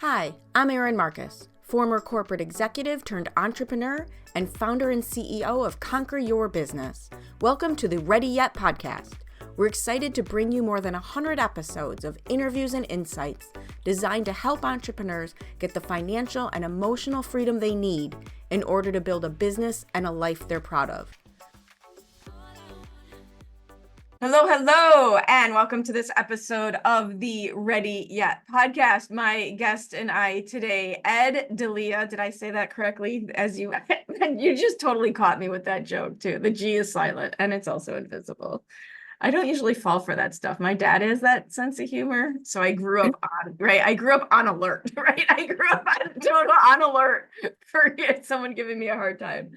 Hi, I'm Erin Marcus, former corporate executive turned entrepreneur and founder and CEO of Conquer Your Business. Welcome to the Ready Yet podcast. We're excited to bring you more than 100 episodes of interviews and insights designed to help entrepreneurs get the financial and emotional freedom they need in order to build a business and a life they're proud of. Hello, and welcome to this episode of the Ready Yet podcast. My guest and I today, Delia. Did I say that correctly? You just totally caught me with that joke too. The G is silent and it's also invisible. I don't usually fall for that stuff. My dad has that sense of humor, so I grew up on, right? I grew up on alert, right? I grew up on alert for someone giving me a hard time.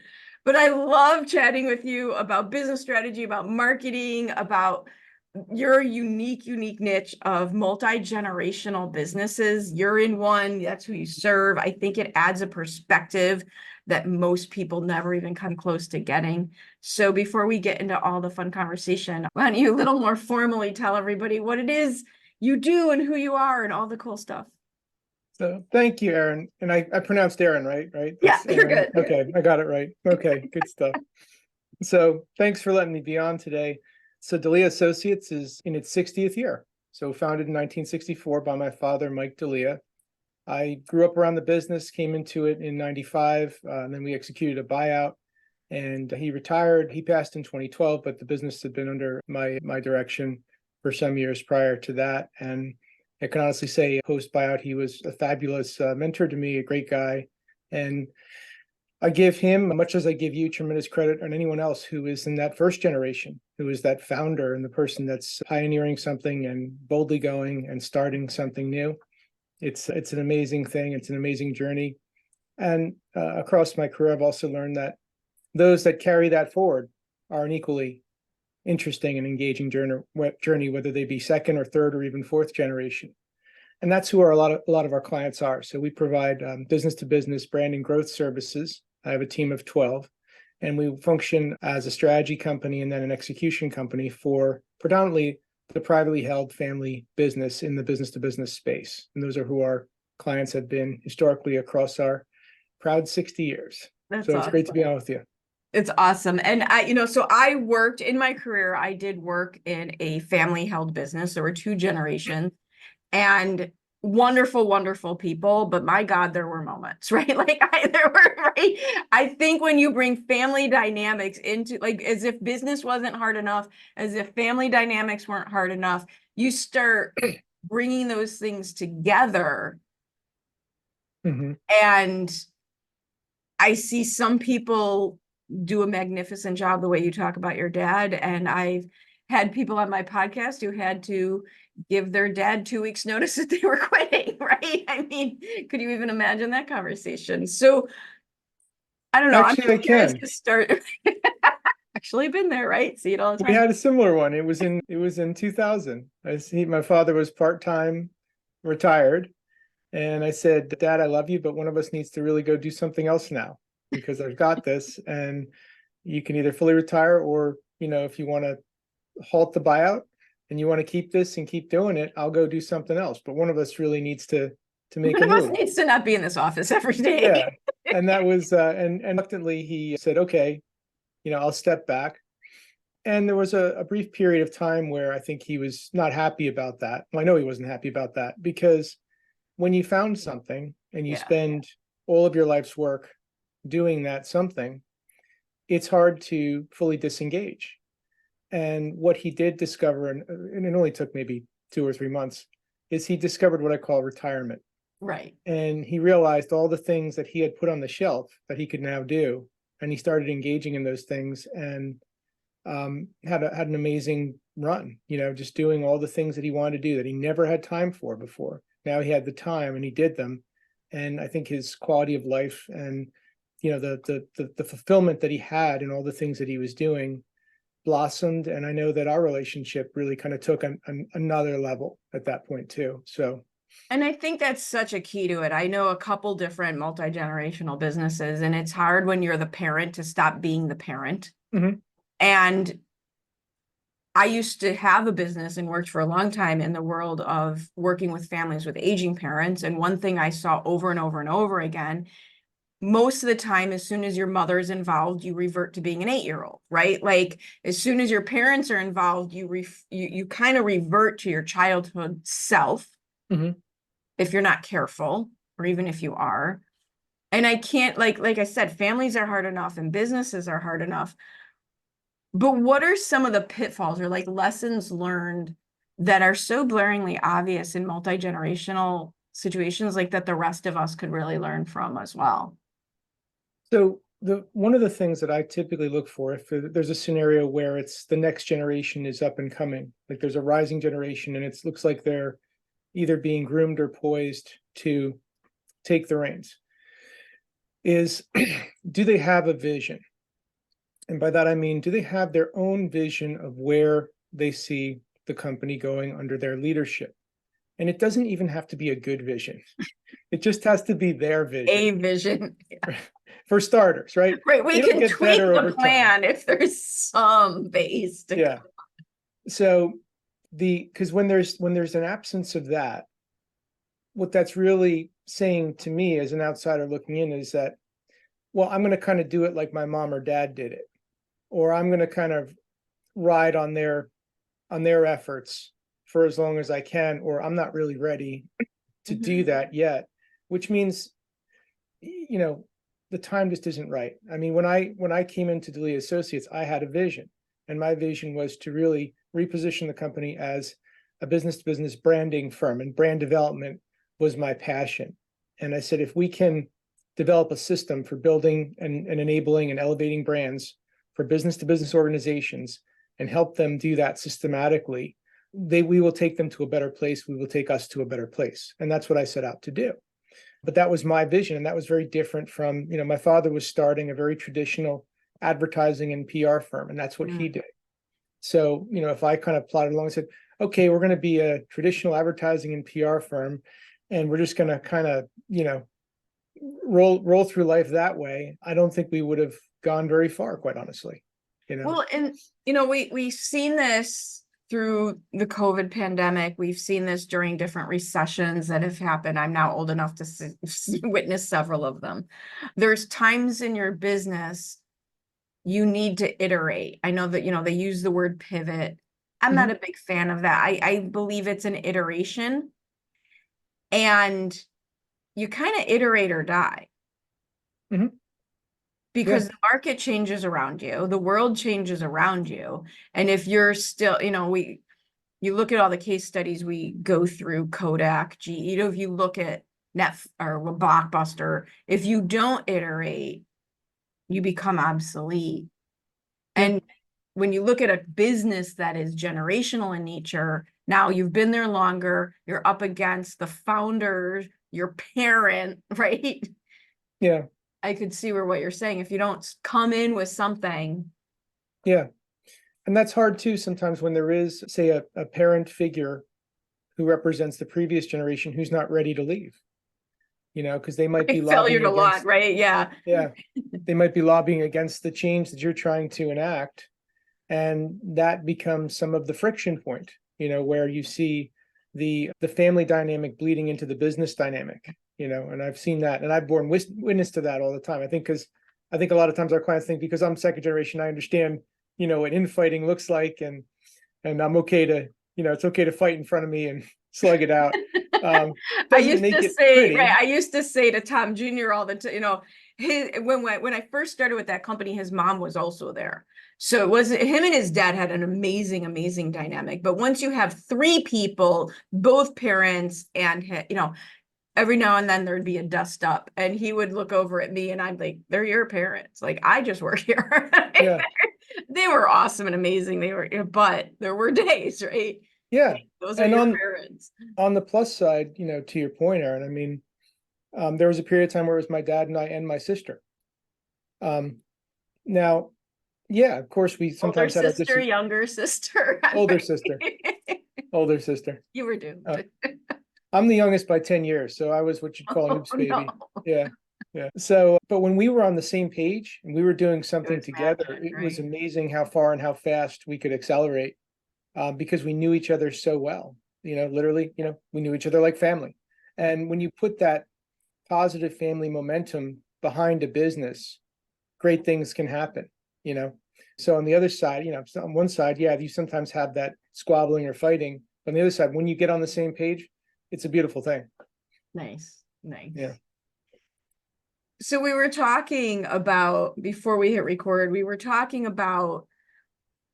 But I love chatting with you about business strategy, about marketing, about your unique niche of multi-generational businesses. You're in one, that's who you serve. I think it adds a perspective that most people never even come close to getting. So before we get into all the fun conversation, why don't you a little more formally tell everybody what it is you do and who you are and all the cool stuff. So thank you, Erin. And I pronounced Erin, right? That's you're good. Okay, I got it right. Okay, good stuff. So thanks for letting me be on today. So Delia Associates is in its 60th year. So founded in 1964 by my father, Mike Delia. I grew up around the business, came into it in 95, and then we executed a buyout. And he retired. He passed in 2012, but the business had been under my direction for some years prior to that. And I can honestly say, post buyout, he was a fabulous mentor to me, a great guy. And I give him, much as I give you, tremendous credit on anyone else who is in that first generation, who is that founder and the person that's pioneering something and boldly going and starting something new. It's an amazing thing. It's an amazing journey. And across my career, I've also learned that those that carry that forward are an equally interesting and engaging journey, whether they be second or third or even fourth generation. And that's who a lot of our clients are. So we provide business to business brand and growth services. I have a team of 12, and we function as a strategy company and then an execution company for predominantly the privately held family business in the business to business space. And those are who our clients have been historically across our proud 60 years. That's so awesome. It's great to be on with you. It's awesome. And so I worked in my career, I did work in a family held business. There were two generations and wonderful people, but my God, there were moments, right? Right? I think when you bring family dynamics into, like, as if business wasn't hard enough, as if family dynamics weren't hard enough, you start bringing those things together. Mm-hmm. And I see some people do a magnificent job the way you talk about your dad. And I've had people on my podcast who had to give their dad 2 weeks notice that they were quitting, right? I mean, could you even imagine that conversation? So I don't know. Actually, I'm curious to start. Actually been there, right? See it all the time. We had a similar one. It was in 2000. My father was part-time retired. And I said, Dad, I love you, but one of us needs to really go do something else now because I've got this. And you can either fully retire or, if you want to halt the buyout and you want to keep this and keep doing it, I'll go do something else. But one of us really needs to make a move. One of us needs to not be in this office every day. Yeah. And that was, and reluctantly he said, okay, I'll step back. And there was a brief period of time where I think he was not happy about that. Well, I know he wasn't happy about that because when you found something and you spend all of your life's work doing that something, it's hard to fully disengage. And what he did discover, and it only took maybe 2 or 3 months, is he discovered what I call retirement. Right. And he realized all the things that he had put on the shelf that he could now do. And he started engaging in those things and had an amazing run, just doing all the things that he wanted to do that he never had time for before. Now he had the time and he did them. And I think his quality of life and, the fulfillment that he had in all the things that he was doing blossomed. And I know that our relationship really kind of took another level at that point too. And I think that's such a key to it. I know a couple different multi-generational businesses, and it's hard when you're the parent to stop being the parent. Mm-hmm. And I used to have a business and worked for a long time in the world of working with families with aging parents. And one thing I saw over and over and over again, most of the time, as soon as your mother is involved, you revert to being an 8-year-old, right? Like as soon as your parents are involved, you kind of revert to your childhood self if you're not careful, or even if you are. And I can't, like I said, families are hard enough and businesses are hard enough. But what are some of the pitfalls or like lessons learned that are so blaringly obvious in multi-generational situations like that the rest of us could really learn from as well? So one of the things that I typically look for, if there's a scenario where it's the next generation is up and coming, like there's a rising generation and it looks like they're either being groomed or poised to take the reins, is do they have a vision? And by that, I mean, do they have their own vision of where they see the company going under their leadership? And it doesn't even have to be a good vision. It just has to be their A vision. vision. For starters, right? Right. We It'll can get tweak better the over time. plan if there's some base to Yeah. So because when there's an absence of that, what that's really saying to me as an outsider looking in is that, well, I'm going to kind of do it like my mom or dad did it, or I'm going to kind of ride on their efforts for as long as I can, or I'm not really ready to do that yet, which means, the time just isn't right. I mean, when I came into Delia Associates, I had a vision, and my vision was to really reposition the company as a business to business branding firm, and brand development was my passion. And I said, if we can develop a system for building and enabling and elevating brands for business to business organizations and help them do that systematically, we will take them to a better place. We will take us to a better place. And that's what I set out to do. But that was my vision. And that was very different from, my father was starting a very traditional advertising and PR firm, and that's what he did. So, if I kind of plodded along and said, okay, we're going to be a traditional advertising and PR firm, and we're just going to kind of, roll through life that way, I don't think we would have gone very far, quite honestly. Well, and we've seen this through the COVID pandemic. We've seen this during different recessions that have happened. I'm now old enough to witness several of them. There's times in your business you need to iterate. I know that, they use the word pivot. I'm not a big fan of that. I believe it's an iteration, and you kind of iterate or die. Because the market changes around you, the world changes around you. And if you're still, you look at all the case studies we go through, Kodak, GE, if you look at or Blockbuster, if you don't iterate, you become obsolete. And when you look at a business that is generational in nature, now you've been there longer, you're up against the founders, your parent, right? Yeah. I could see what you're saying. If you don't come in with something. Yeah. And that's hard too, sometimes when there is, say, a parent figure who represents the previous generation who's not ready to leave, because they might be lobbying a lot, against, right? Yeah. They might be lobbying against the change that you're trying to enact. And that becomes some of the friction point, where you see the family dynamic bleeding into the business dynamic, and I've seen that, and I've borne witness to that all the time. I think a lot of times our clients think because I'm second generation, I understand, what infighting looks like, and I'm okay to, it's okay to fight in front of me and slug it out. I used to say, pretty. right, I used to say to Tom Jr. all the time, when I first started with that company, his mom was also there. So it was him and his dad had an amazing, amazing dynamic. But once you have three people, both parents, and every now and then there'd be a dust up, and he would look over at me and I'd like, they're your parents. Like, I just work here. Yeah. They were awesome and amazing. But there were days, right? Yeah. Those are your parents. On the plus side, to your point, Erin, I mean, there was a period of time where it was my dad and I and my sister. Now, yeah, of course, we sometimes had a younger sister, older sister, older sister. You were doomed. I'm the youngest by 10 years, so I was what you'd call an oops baby. No. Yeah. So, but when we were on the same page and we were doing something together, magic, it was amazing how far and how fast we could accelerate. because we knew each other so well. Literally, we knew each other like family. And when you put that positive family momentum behind a business, great things can happen. So on the other side, on one side, yeah, you sometimes have that squabbling or fighting. On the other side, when you get on the same page, it's a beautiful thing. Nice. Yeah. So we were talking about, before we hit record, we were talking about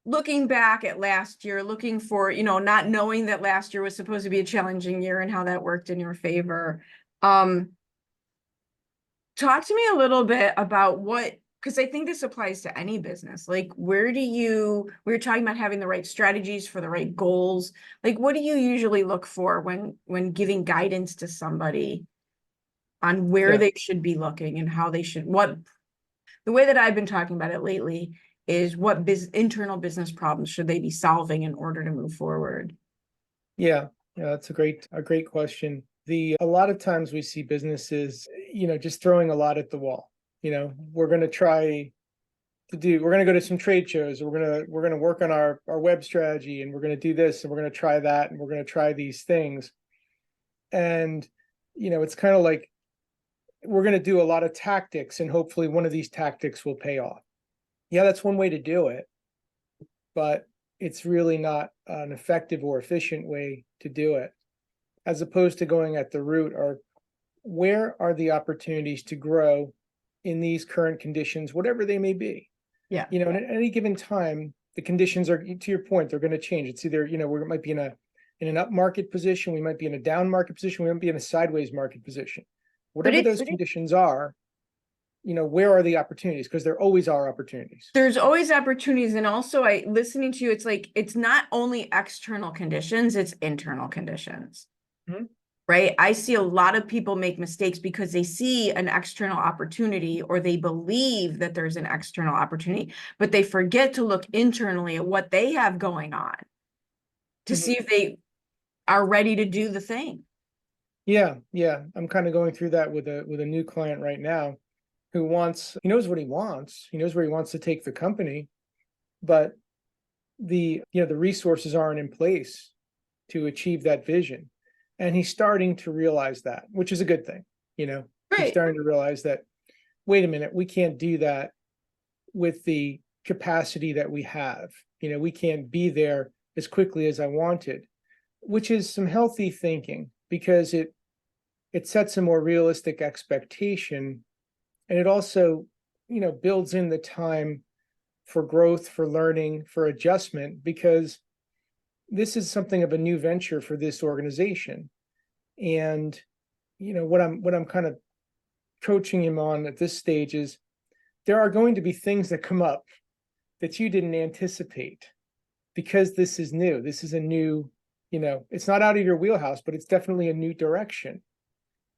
looking back at last year, looking for, not knowing that last year was supposed to be a challenging year and how that worked in your favor. Talk to me a little bit about because I think this applies to any business. Like, we were talking about having the right strategies for the right goals. Like, what do you usually look for when giving guidance to somebody on where they should be looking and how they should, the way that I've been talking about it lately is what internal business problems should they be solving in order to move forward? Yeah, that's a great question. A lot of times we see businesses, just throwing a lot at the wall. We're going to go to some trade shows, or we're going to work on our web strategy, and we're going to do this, and we're going to try that, and we're going to try these things. And, it's kind of like we're going to do a lot of tactics, and hopefully one of these tactics will pay off. Yeah, that's one way to do it, but it's really not an effective or efficient way to do it, as opposed to going at the root, or where are the opportunities to grow in these current conditions, whatever they may be. Yeah. And at any given time, the conditions are, to your point, they're going to change. It's either, we might be in an up market position, we might be in a down market position, we might be in a sideways market position. Whatever those conditions are, where are the opportunities? Because there always are opportunities. There's always opportunities. And also, listening to you, it's like, it's not only external conditions, it's internal conditions. Mm-hmm. Right? I see a lot of people make mistakes because they see an external opportunity, or they believe that there's an external opportunity, but they forget to look internally at what they have going on to see if they are ready to do the thing. Yeah. I'm kind of going through that with a new client right now who he knows what he wants. He knows where he wants to take the company, but the resources aren't in place to achieve that vision. And he's starting to realize that, which is a good thing. Right. He's starting to realize that, wait a minute, we can't do that with the capacity that we have. We can't be there as quickly as I wanted, which is some healthy thinking, because it sets a more realistic expectation. And it also, builds in the time for growth, for learning, for adjustment, because this is something of a new venture for this organization. And, what I'm kind of coaching him on at this stage is, there are going to be things that come up that you didn't anticipate, because this is new. This is a new, it's not out of your wheelhouse, but it's definitely a new direction.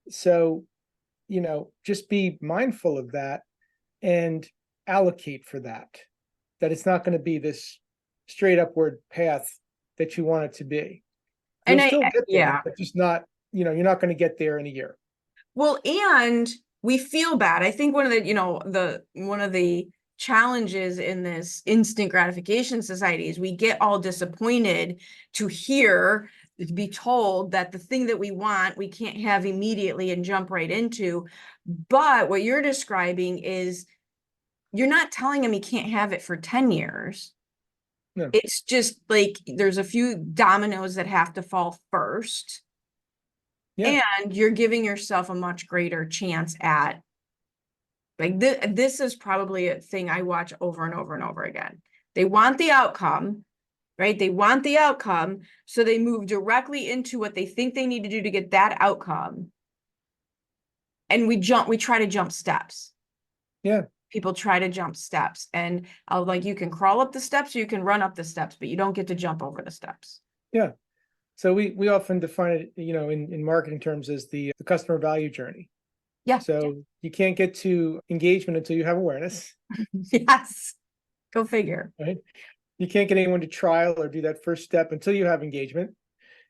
So, just be mindful of that and allocate for that it's not going to be this straight upward path that you want it to be. You'll still get there, but just not, you're not going to get there in a year. Well, and we feel bad. I think one of the challenges in this instant gratification society is we get all disappointed to be told that the thing that we want, we can't have immediately and jump right into. But what you're describing is, you're not telling him he can't have it for 10 years. No. It's just like, there's a few dominoes that have to fall first. Yeah. And you're giving yourself a much greater chance at, like, this is probably a thing I watch over and over and over again. They want the outcome, right? They want the outcome. So they move directly into what they think they need to do to get that outcome. And we try to jump steps. Yeah. People try to jump steps, and I'll like, you can crawl up the steps or you can run up the steps, but you don't get to jump over the steps. Yeah. So we often define it, in marketing terms as the customer value journey. Yeah. So you can't get to engagement until you have awareness. Yes. Go figure. Right. You can't get anyone to trial or do that first step until you have engagement.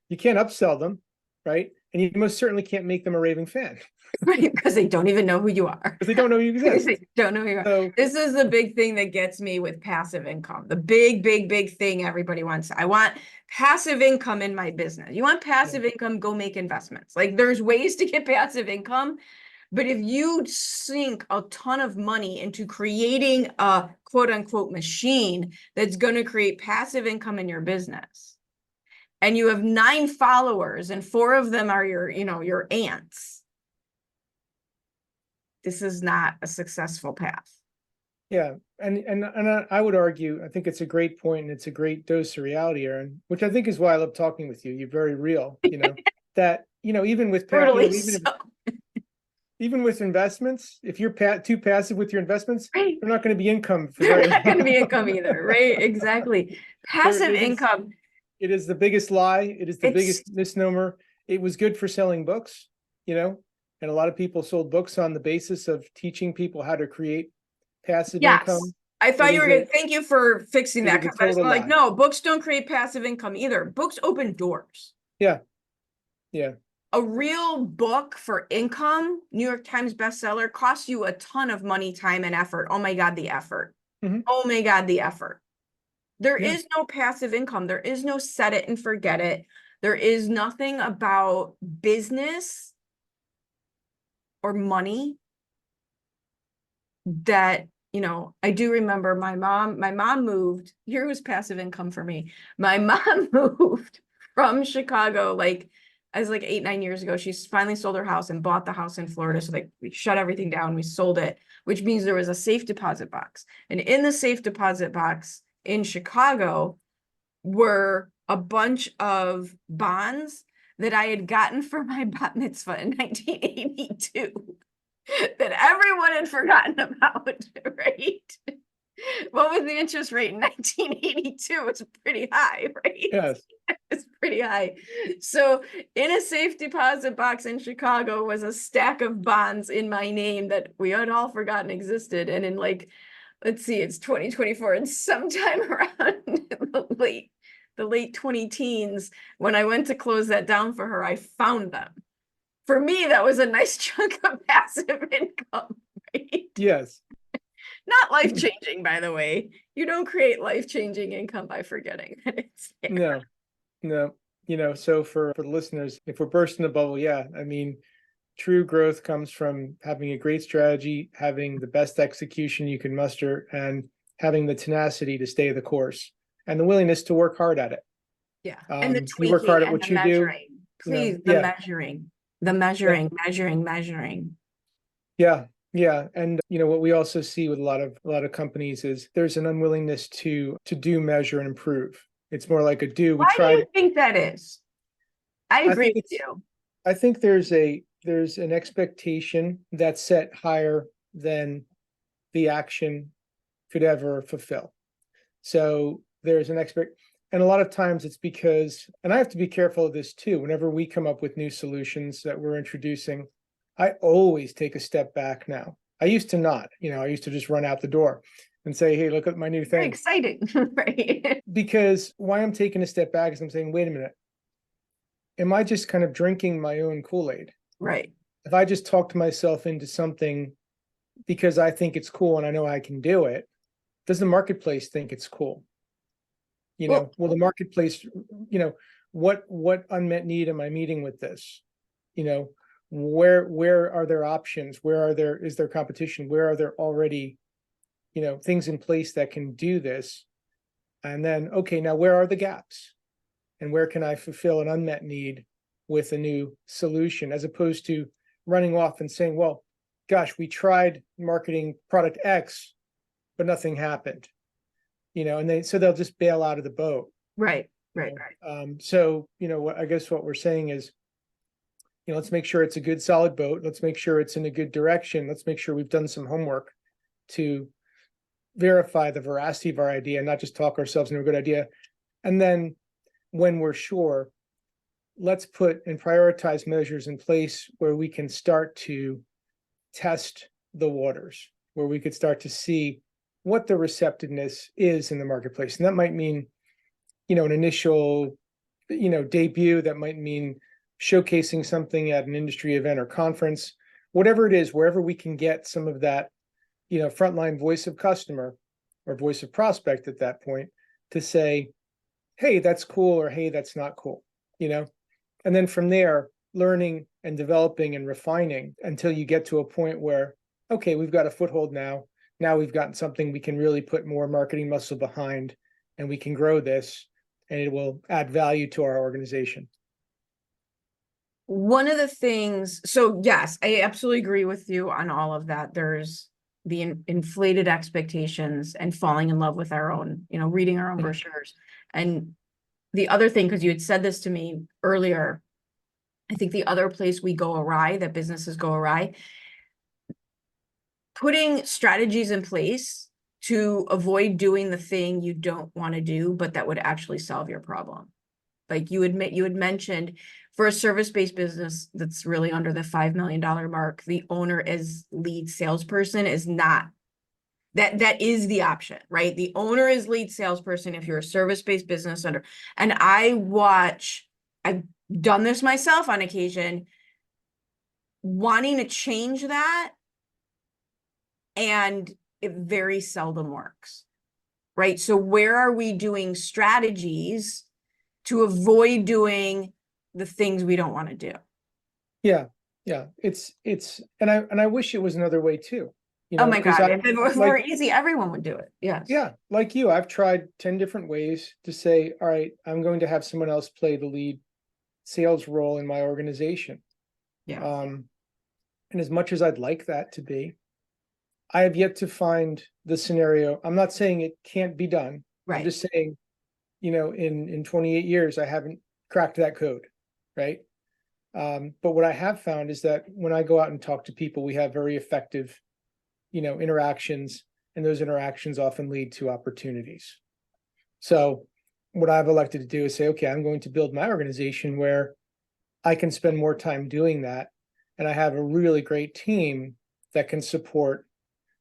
You can't upsell them, right? and you most certainly can't make them a raving fan Right, because they don't even know who you are. because they don't know you Because exist. they don't know who you are. So This is the big thing that gets me with passive income. The big, big, big thing everybody wants. I want passive income in my business. You want passive income, go make investments. Like there's ways to get passive income, but if you sink a ton of money into creating a quote unquote machine that's going to create passive income in your business, and you have 9 followers and 4 of them are your aunts, this is not a successful path. yeah, and I would argue, I think it's a great point and it's a great dose of reality, Erin, which I think is why I love talking with you. You're very real, that, even with, Brutally so. even with investments, if you're too passive with your investments, Right. they're not going to be income for They're very not going to long. be income either, right? Exactly. Passive income. It is the biggest lie. It is the It's biggest misnomer. It was good for selling books, and a lot of people sold books on the basis of teaching people how to create passive yes. income. I thought It you is were going to, thank you for fixing it that, is a because I was total like, lie. no, books don't create passive income either. Books open doors. Yeah. Yeah. A real book for income, New York Times bestseller, costs you a ton of money, time, and effort. Oh my God, the effort. Mhm. Oh my God, the effort. There Yeah. is no passive income. There is no set it and forget it. There is nothing about business or money that, I do remember my mom moved. Here was passive income for me. My mom moved from Chicago, like, I was like 8, 9 years ago. She finally sold her house and bought the house in Florida. So we shut everything down. We sold it, which means there was a safe deposit box. And in the safe deposit box in Chicago were a bunch of bonds that I had gotten for my bat mitzvah in 1982 that everyone had forgotten about, right? What was the interest rate in 1982? It was pretty high, right? Yes. It's pretty high. So in a safe deposit box in Chicago was a stack of bonds in my name that we had all forgotten existed. And in let's see, it's 2024, and sometime around the late 20 teens, when I went to close that down for her, I found them. For me, that was a nice chunk of passive income, right? Yes. Not life-changing, by the way. You don't create life-changing income by forgetting that it's there. No. So for the listeners, if we're bursting the bubble, yeah, I mean, true growth comes from having a great strategy, having the best execution you can muster, and having the tenacity to stay the course and the willingness to work hard at it. Yeah. And the You work tweaking hard at and what the you do. measuring. Please, the Yeah. measuring. The measuring. Yeah. Yeah. And what we also see with a lot of companies is there's an unwillingness to do, measure, and improve. It's more like a do. We Why do you tried. think that is? I I agree think with it's you. I think there's an expectation that's set higher than the action could ever fulfill. So there's an and a lot of times it's because, and I have to be careful of this too, whenever we come up with new solutions that we're introducing, I always take a step back now. I used to not, I used to just run out the door and say, hey, look at my new Very thing. exciting, right? Because why I'm taking a step back is I'm saying, wait a minute, am I just kind of drinking my own Kool-Aid? Right. If I just talk to myself into something because I think it's cool and I know I can do it, does the marketplace think it's cool? Well, Will the marketplace, what unmet need am I meeting with this? Where are there options? Is there competition? Where are there already, things in place that can do this? And then, okay, now where are the gaps? And where can I fulfill an unmet need with a new solution, as opposed to running off and saying, well, gosh, we tried marketing product X, but nothing happened, and so they'll just bail out of the boat. right. So, I guess what we're saying is, let's make sure it's a good solid boat. Let's make sure it's in a good direction. Let's make sure we've done some homework to verify the veracity of our idea, not just talk ourselves into a good idea. And then when we're sure, let's put and prioritize measures in place where we can start to test the waters, where we could start to see what the receptiveness is in the marketplace. And that might mean, an initial, debut. That might mean showcasing something at an industry event or conference, whatever it is, wherever we can get some of that, frontline voice of customer or voice of prospect at that point to say, hey, that's cool, or hey, that's not cool, and then from there, learning and developing and refining until you get to a point where, okay, we've got a foothold now. Now we've gotten something we can really put more marketing muscle behind, and we can grow this, and it will add value to our organization. One of the things, so yes, I absolutely agree with you on all of that. There's the inflated expectations and falling in love with our own, reading our own brochures. And the other thing, because you had said this to me earlier, I think the other place we go awry, that businesses go awry, putting strategies in place to avoid doing the thing you don't want to do, but that would actually solve your problem. Like you had mentioned, for a service-based business that's really under the $5 million mark, the owner as lead salesperson is not, that is the option, right? The owner is lead salesperson if you're a service-based business under, and I've done this myself on occasion, wanting to change that, and it very seldom works, right? So where are we doing strategies to avoid doing the things we don't want to do? Yeah. It's and I wish it was another way too. Oh my God, if it was more like, easy, everyone would do it. Yes. Yeah, like you, I've tried 10 different ways to say, all right, I'm going to have someone else play the lead sales role in my organization. Yeah. And as much as I'd like that to be, I have yet to find the scenario. I'm not saying it can't be done. Right. I'm just saying, in 28 years, I haven't cracked that code, right? But what I have found is that when I go out and talk to people, we have very effective, interactions, and those interactions often lead to opportunities. So what I've elected to do is say, okay, I'm going to build my organization where I can spend more time doing that. And I have a really great team that can support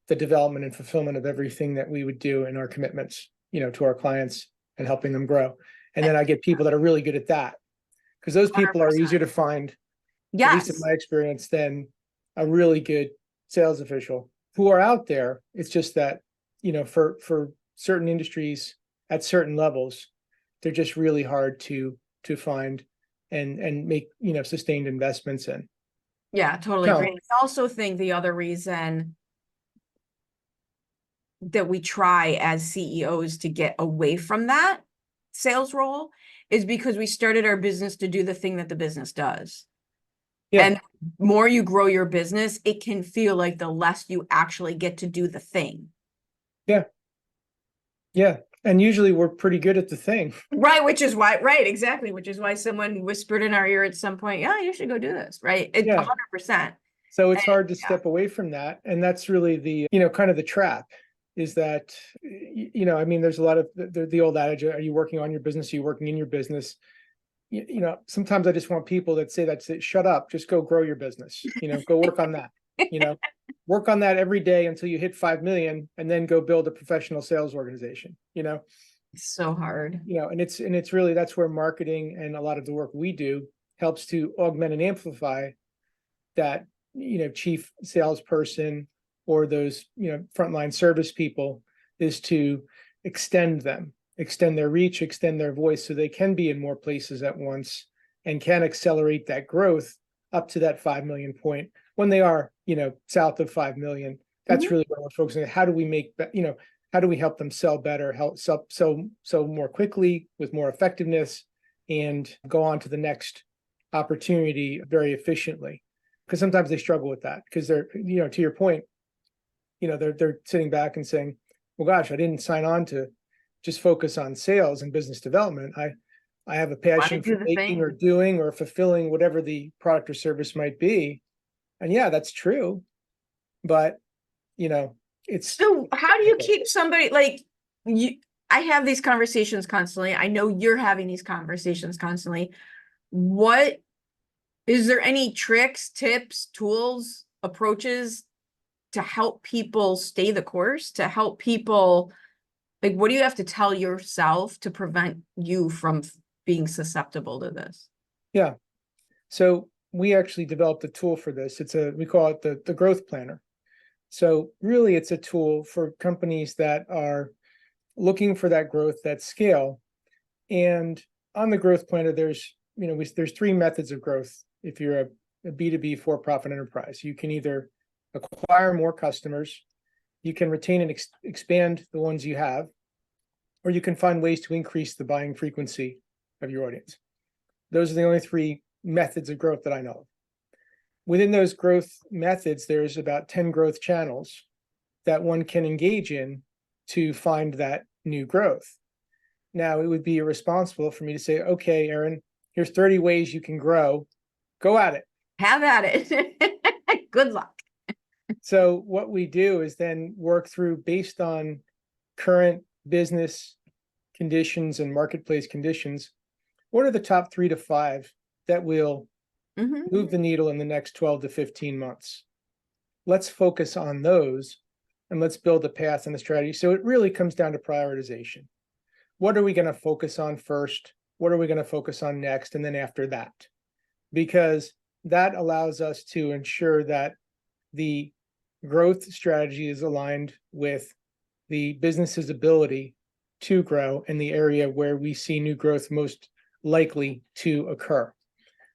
the development and fulfillment of everything that we would do in our commitments, to our clients and helping them grow. And then I get people that are really good at that, because those people are easier to find, at least in my experience, than a really good sales official who are out there. It's just that, for certain industries at certain levels, they're just really hard to find and make, sustained investments in. Yeah, totally agree. I also think the other reason that we try as CEOs to get away from that sales role is because we started our business to do the thing that the business does. Yeah. And the more you grow your business, it can feel like the less you actually get to do the thing. Yeah. Yeah. And usually we're pretty good at the thing. Right. Which is why someone whispered in our ear at some point, yeah, you should go do this. Right. 100%. So it's hard to step away from that. And that's really the, kind of the trap, is that, there's a lot of the old adage, are you working on your business? Are you working in your business? Sometimes I just want people that say shut up, just go grow your business, go work on that, work on that every day until you hit 5 million, and then go build a professional sales organization, It's so hard. And it's really, that's where marketing and a lot of the work we do helps to augment and amplify that, chief salesperson or those, frontline service people, is to extend their reach, extend their voice, so they can be in more places at once and can accelerate that growth up to that 5 million point. When they are, south of 5 million, that's really what we're focusing on. How do we make, how do we help them sell better, help sell more quickly with more effectiveness, and go on to the next opportunity very efficiently? Because sometimes they struggle with that, because they're, to your point, they're sitting back and saying, well, gosh, I didn't sign on to just focus on sales and business development. I have a passion for making or doing or fulfilling whatever the product or service might be. And yeah, that's true. But, it's. So how do you keep somebody like you? I have these conversations constantly. I know you're having these conversations constantly. Is there any tricks, tips, tools, approaches to help people stay the course, to help people, like, what do you have to tell yourself to prevent you from being susceptible to this? Yeah. So we actually developed a tool for this. We call it the growth planner. So really it's a tool for companies that are looking for that growth, that scale. And on the growth planner, there's three methods of growth. If you're a B2B for-profit enterprise, you can either acquire more customers, you can retain and expand the ones you have, or you can find ways to increase the buying frequency of your audience. Those are the only three methods of growth that I know of. Within those growth methods, there's about 10 growth channels that one can engage in to find that new growth. Now, it would be irresponsible for me to say, okay, Erin, here's 30 ways you can grow. Go at it. Have at it. Good luck. So what we do is then work through, based on current business conditions and marketplace conditions, what are the top 3 to 5 that will move the needle in the next 12 to 15 months? Let's focus on those and let's build a path and a strategy. So it really comes down to prioritization. What are we going to focus on first? What are we going to focus on next? And then after that, because that allows us to ensure that the growth strategy is aligned with the business's ability to grow in the area where we see new growth most likely to occur.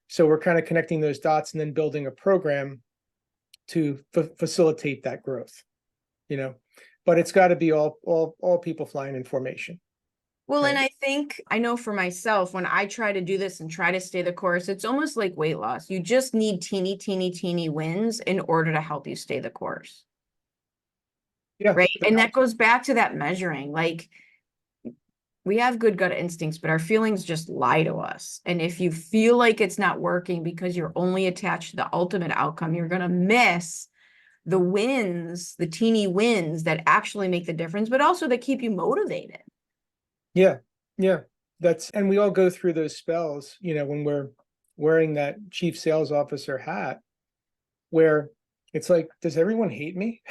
So we're kind of connecting those dots and then building a program to facilitate that growth, but it's got to be all people flying in formation. Well, Right. and I think I know for myself, when I try to do this and try to stay the course, it's almost like weight loss. You just need teeny wins in order to help you stay the course. Yeah. Right. And that goes back to that measuring. Like, we have good gut instincts, but our feelings just lie to us. And if you feel like it's not working because you're only attached to the ultimate outcome, you're going to miss the wins, the teeny wins that actually make the difference, but also that keep you motivated. Yeah. And we all go through those spells, when we're wearing that chief sales officer hat, where it's like, does everyone hate me?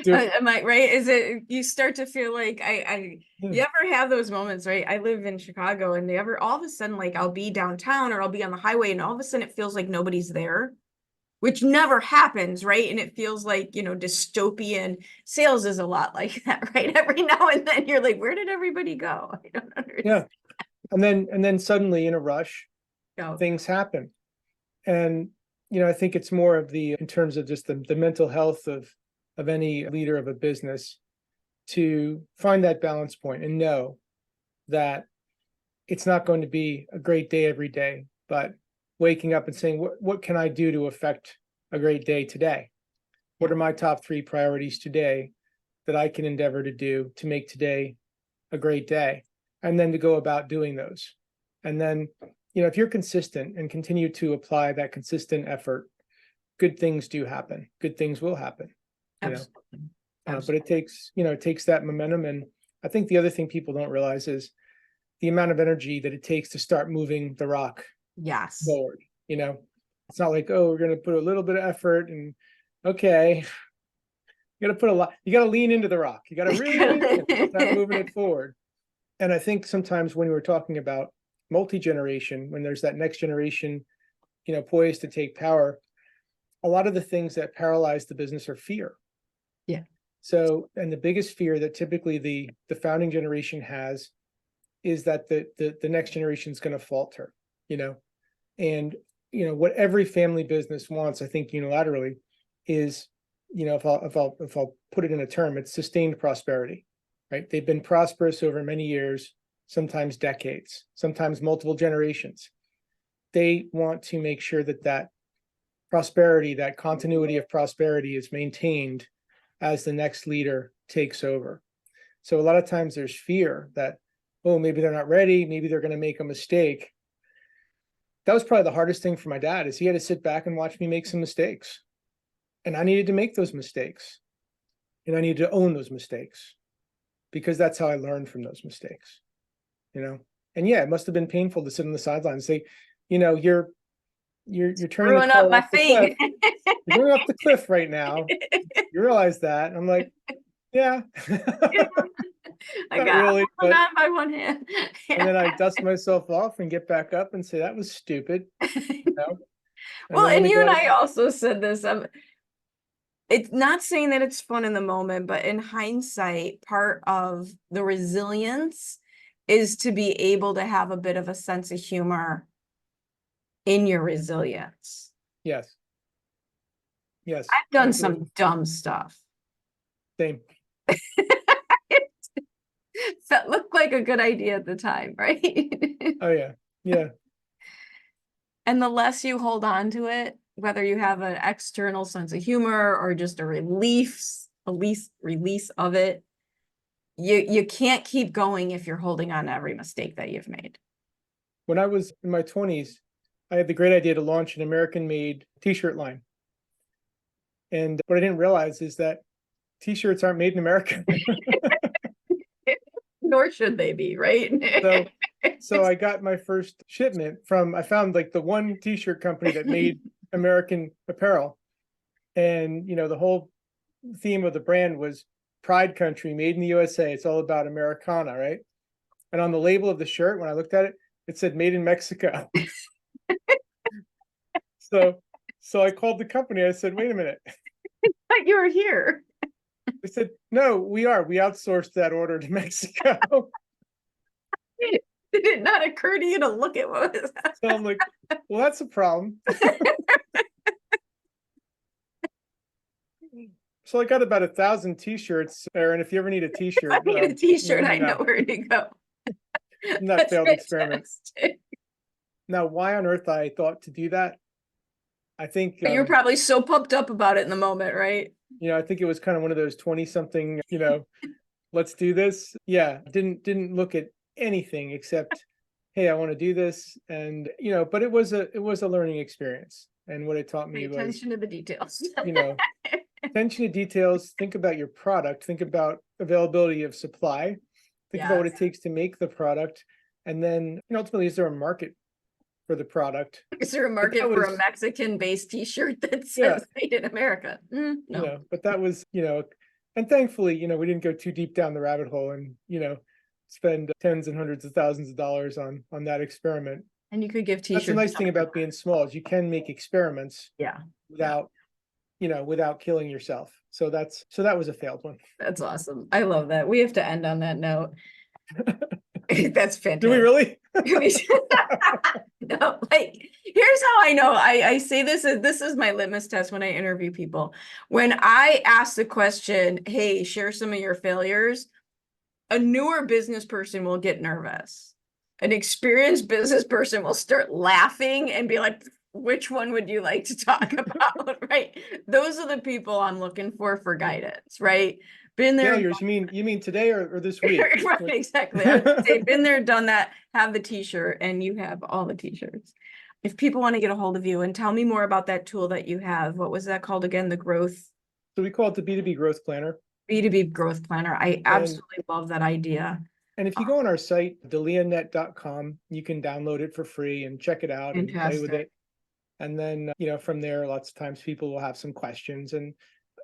Am I right? Is it, you start to feel like you ever have those moments, right? I live in Chicago, and all of a sudden, like, I'll be downtown or I'll be on the highway, and all of a sudden it feels like nobody's there, which never happens, right? And it feels like, dystopian. Sales is a lot like that, right? Every now and then you're like, where did everybody go? I don't understand. Yeah. And then suddenly, in a rush, things happen. And, I think it's more of in terms of just the mental health of any leader of a business, to find that balance point and know that it's not going to be a great day every day, but waking up and saying, what can I do to affect a great day today? What are my top 3 priorities today that I can endeavor to do to make today a great day? And then to go about doing those. And then, if you're consistent and continue to apply that consistent effort, good things do happen. Good things will happen. Absolutely. But it takes that momentum. And I think the other thing people don't realize is the amount of energy that it takes to start moving the rock forward. It's not like, oh, we're going to put a little bit of effort and okay, you got to put a lot, you got to lean into the rock. You got to really lean in, start moving it forward. And I think sometimes when we're talking about multi-generation, when there's that next generation, poised to take power, a lot of the things that paralyze the business are fear. Yeah. So, and the biggest fear that typically the founding generation has is that the next generation is going to falter, and, what every family business wants, I think unilaterally, is, if I'll put it in a term, it's sustained prosperity, right? They've been prosperous over many years, sometimes decades, sometimes multiple generations. They want to make sure that prosperity, that continuity of prosperity, is maintained as the next leader takes over. So a lot of times there's fear that, oh, maybe they're not ready, maybe they're going to make a mistake. That was probably the hardest thing for my dad, is he had to sit back and watch me make some mistakes. And I needed to make those mistakes. And I needed to own those mistakes, because that's how I learned from those mistakes. And yeah, it must have been painful to sit on the sidelines and say, you're turning the car off the cliff. You're going off the cliff right now. You realize that? I'm like, yeah. I Not got really, hold but on by one hand. and then I dust myself off and get back up and say that was stupid. And Well, then let and me you go and out I again. also said this. It's not saying that it's fun in the moment, but in hindsight, part of the resilience is to be able to have a bit of a sense of humor in your resilience. Yes. Yes. I've done Absolutely. some dumb stuff Same. that looked like a good idea at the time, right? Oh yeah. Yeah. And the less you hold on to it, whether you have an external sense of humor or just a release of it, you can't keep going if you're holding on to every mistake that you've made. When I was in my 20s, I had the great idea to launch an American-made t-shirt line. And what I didn't realize is that t-shirts aren't made in America. Nor should they be, right? So I got my first shipment I found like the one t-shirt company that made American apparel. And, the whole theme of the brand was Pride Country, made in the USA. It's all about Americana, right? And on the label of the shirt, when I looked at it, it said made in Mexico. So I called the company. I said, wait a minute. But you were here. They said, no, we outsourced that order to Mexico. Did it not occur to you to look at what was that? So I'm like, well, that's a problem. So I got about 1,000 t-shirts, Erin. If you ever need a t-shirt, I need a t-shirt. let me I know know. where to go. From that That's failed experiment. fantastic. Now, why on earth I thought to do that? I think But you're probably so pumped up about it in the moment, right? I think it was kind of one of those 20-something, let's do this. Yeah, didn't look at anything except, hey, I want to do this. And, but it was a learning experience. And what it taught me Pay was, attention to the details. attention to details, think about your product, think about availability of supply, think about what it takes to make the product. And then, ultimately, is there a market for the product? Is there a market for a Mexican-based t-shirt that says made in America? No. But that was, and thankfully, we didn't go too deep down the rabbit hole and, spend tens and hundreds of thousands of dollars on that experiment. And you could give t-shirts. That's the nice thing about being small is you can make experiments without killing yourself. So that was a failed one. That's awesome. I love that. We have to end on that note. That's fantastic. Do we really? No, here's how I know. I say this is my litmus test when I interview people. When I ask the question, hey, share some of your failures, a newer business person will get nervous. An experienced business person will start laughing and be like, which one would you like to talk about? Right? Those are the people I'm looking for guidance, right? Been there. Failures, you mean today or this week? Right, exactly. I would say been there, done that, have the t-shirt, and you have all the t-shirts. If people want to get a hold of you and tell me more about that tool that you have, what was that called again? The growth. So we call it the B2B Growth Planner. B2B Growth Planner. I absolutely love that idea. And if you go on our site, delianet.com, you can download it for free and check it out and play with it. And then, from there, lots of times people will have some questions and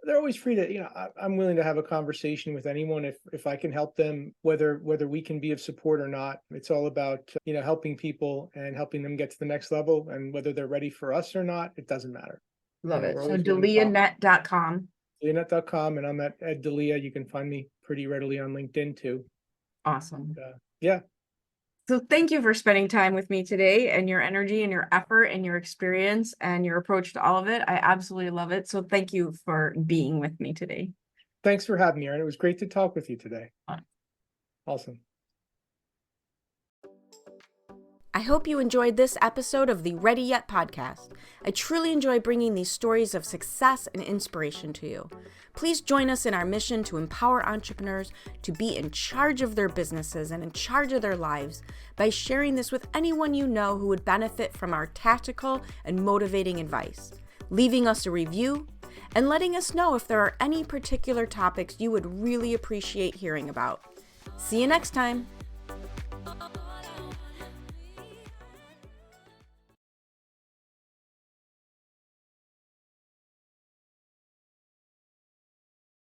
they're always free to, I'm willing to have a conversation with anyone if I can help them, whether we can be of support or not. It's all about, helping people and helping them get to the next level, and whether they're ready for us or not, it doesn't matter. Love it. So delianet.com. Delianet.com, and I'm at Ed Delia. You can find me pretty readily on LinkedIn too. Awesome. Yeah. So thank you for spending time with me today, and your energy and your effort and your experience and your approach to all of it. I absolutely love it. So thank you for being with me today. Thanks for having me, Erin. It was great to talk with you today. Awesome. I hope you enjoyed this episode of the Ready Yet podcast. I truly enjoy bringing these stories of success and inspiration to you. Please join us in our mission to empower entrepreneurs to be in charge of their businesses and in charge of their lives by sharing this with anyone you know who would benefit from our tactical and motivating advice, leaving us a review, and letting us know if there are any particular topics you would really appreciate hearing about. See you next time.